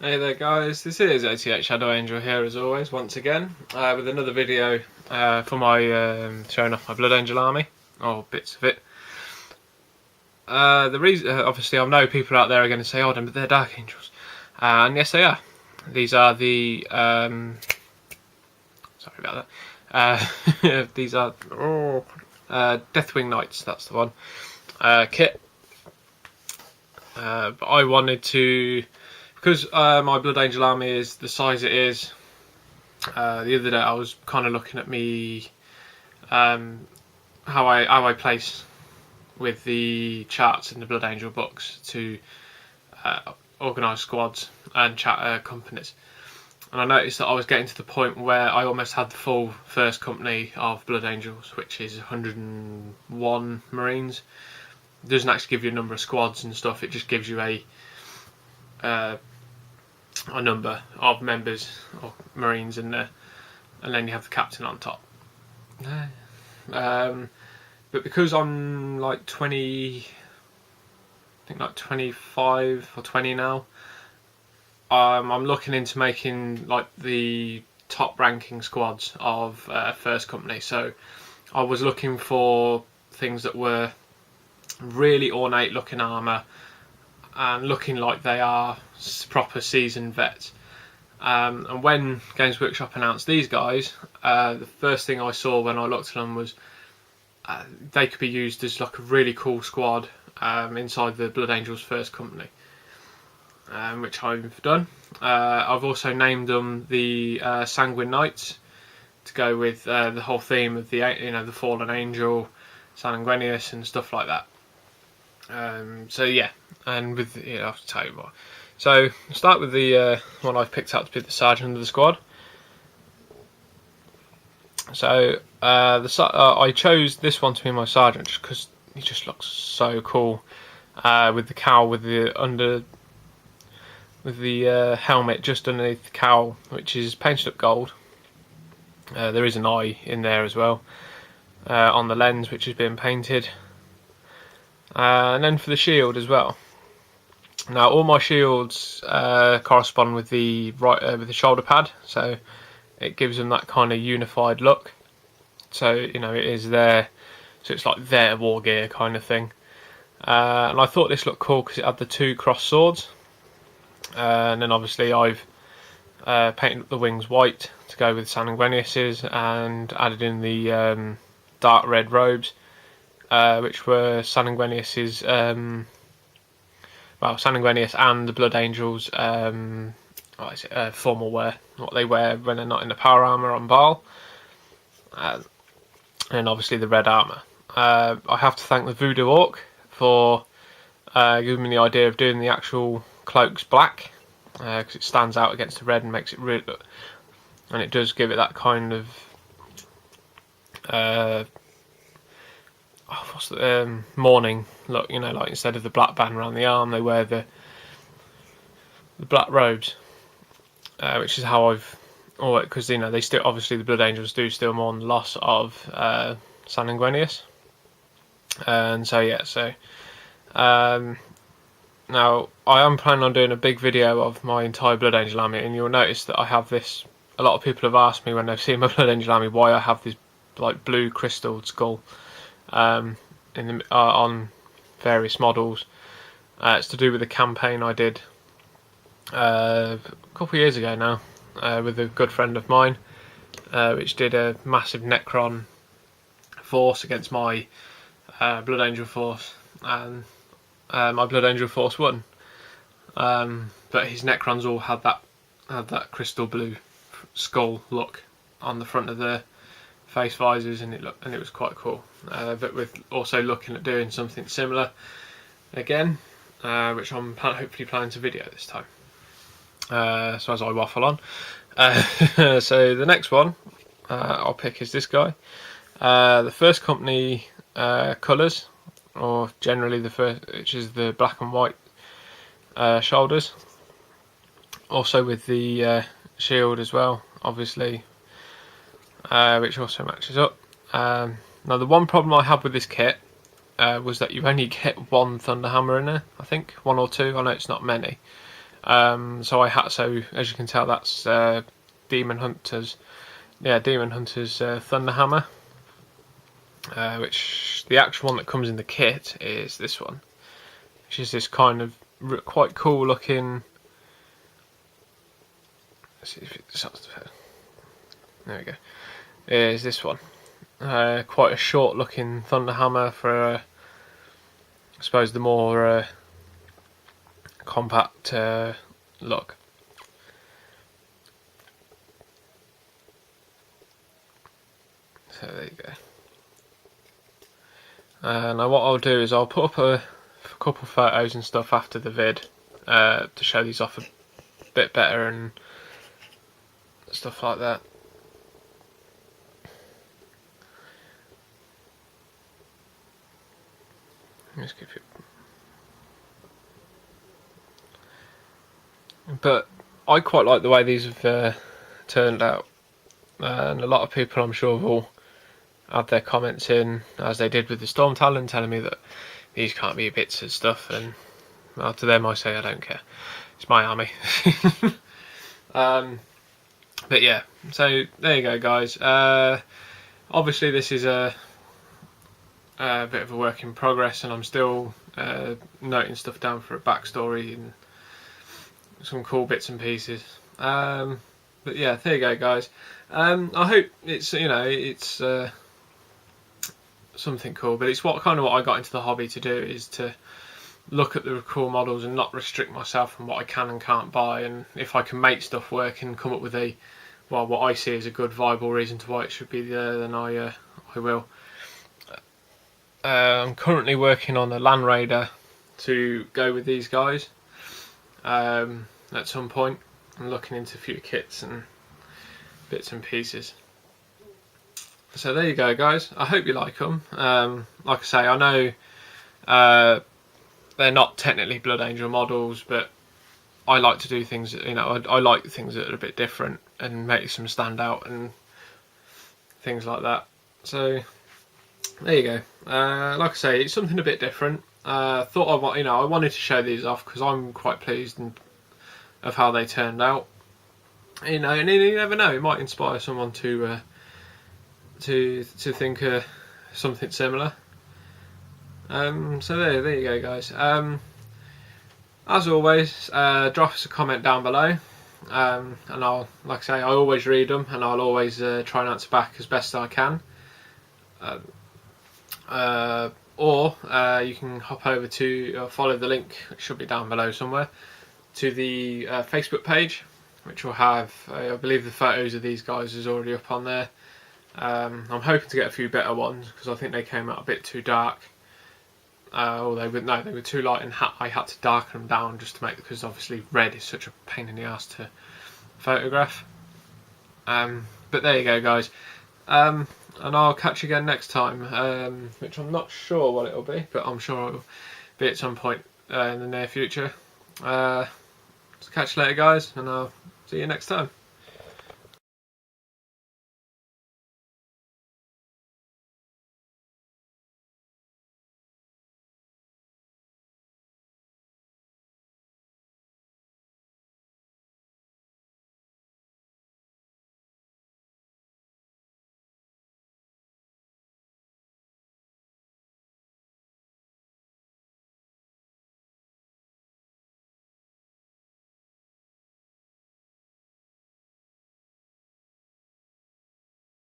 Hey there guys, this is 88 Shadow Angel here as always, once again, with another video for my showing off my Blood Angel army, or bits of it. The reason, obviously I know people out there are going to say, oh but they're Dark Angels, and yes they are. These are the, sorry about that, these are Deathwing Knights, that's the one, kit. But I wanted to, because my Blood Angel army is the size it is. The other day I was kind of looking at me how I place with the charts in the Blood Angel books to organise squads and chat companies, and I noticed that I was getting to the point where I almost had the full first company of Blood Angels, which is 101 Marines. It doesn't actually give you a number of squads and stuff, it just gives you a number of members or Marines in there, and then you have the captain on top. But because I'm like 20, I think like 25 or 20 now, I'm looking into making like the top ranking squads of first company. So I was looking for things that were really ornate looking armour and looking like they are proper seasoned vets. And when Games Workshop announced these guys, the first thing I saw when I looked at them was they could be used as like a really cool squad inside the Blood Angels first company, which I've done. I've also named them the Sanguine Knights to go with the whole theme of the the fallen angel, Sanguinius and stuff like that. So yeah, and with I'll tell you what. So I'll start with the one I've picked out to be the sergeant of the squad. So I chose this one to be my sergeant just because he just looks so cool, with the cowl, with the helmet just underneath the cowl, which is painted up gold. There is an eye in there as well on the lens, which has been painted. And then for the shield as well. Now all my shields correspond with the with the shoulder pad, so it gives them that kind of unified look. So it is there, so it's like their war gear kind of thing. And I thought this looked cool because it had the two cross swords. And then obviously I've painted the wings white to go with Sanguinius's and added in the dark red robes, which were Sanguinius's, Sanguinius and the Blood Angels' formal wear, what they wear when they're not in the power armour on Baal, and obviously the red armour. I have to thank the Voodoo Orc for giving me the idea of doing the actual cloaks black, because it stands out against the red and makes it really look, and it does give it that kind of mourning look, like instead of the black band around the arm they wear the black robes, which is how I've because they still, obviously the Blood Angels do still mourn the loss of Sanguinius, and so yeah, now I am planning on doing a big video of my entire Blood Angel army, and you'll notice that I have this. A lot of people have asked me when they've seen my Blood Angel army why I have this like blue crystal skull on various models. It's to do with the campaign I did a couple of years ago now with a good friend of mine, which did a massive Necron force against my Blood Angel force, and my Blood Angel force won, but his Necrons all had that crystal blue skull look on the front of the face visors, and it was quite cool. But with also looking at doing something similar again, which I'm hopefully planning to video this time. So as I waffle on, so the next one I'll pick is this guy. The first company colours, or generally the first, which is the black and white shoulders, also with the shield as well, obviously, which also matches up. Now the one problem I had with this kit was that you only get one Thunderhammer in there, I think, one or two, I know it's not many, So as you can tell, that's Demon Hunter's Thunder Hammer, which the actual one that comes in the kit is this one, which is this kind of quite cool looking. Let's see if it starts to. There we go. Is this one quite a short looking Thunder Hammer for I suppose the more compact look. So there you go. Now what I'll do is I'll put up a couple photos and stuff after the vid to show these off a bit better and stuff like that. Just give you. But I quite like the way these have turned out, and a lot of people I'm sure will add their comments in, as they did with the Storm Talon, telling me that these can't be bits of stuff, and well, to them I say I don't care. It's my army. But yeah, so there you go, guys. Obviously this is a bit of a work in progress, and I'm still noting stuff down for a backstory and some cool bits and pieces. But yeah, there you go, guys. I hope it's it's something cool, but it's what I got into the hobby to do, is to look at the cool models and not restrict myself on what I can and can't buy, and if I can make stuff work and come up with what I see as a good viable reason to why it should be there, then I will. I'm currently working on a Land Raider to go with these guys at some point. I'm looking into a few kits and bits and pieces. So there you go, guys. I hope you like them. Like I say, I know they're not technically Blood Angel models, but I like to do things, I like things that are a bit different and make them stand out and things like that. So there you go. Like I say, it's something a bit different. I wanted to show these off because I'm quite pleased of how they turned out. And you never know, it might inspire someone to think something similar. So there you go, guys. As always, drop us a comment down below, and I'll, like I say, I always read them, and I'll always try and answer back as best I can. Or you can hop over to follow the link, it should be down below somewhere, to the Facebook page, which will have, I believe the photos of these guys is already up on there. I'm hoping to get a few better ones because I think they came out a bit too dark. Or they were too light, and I had to darken them down just to make, because obviously red is such a pain in the ass to photograph. But there you go, guys. And I'll catch you again next time, which I'm not sure what it'll be, but I'm sure it'll be at some point in the near future. So catch you later, guys, and I'll see you next time.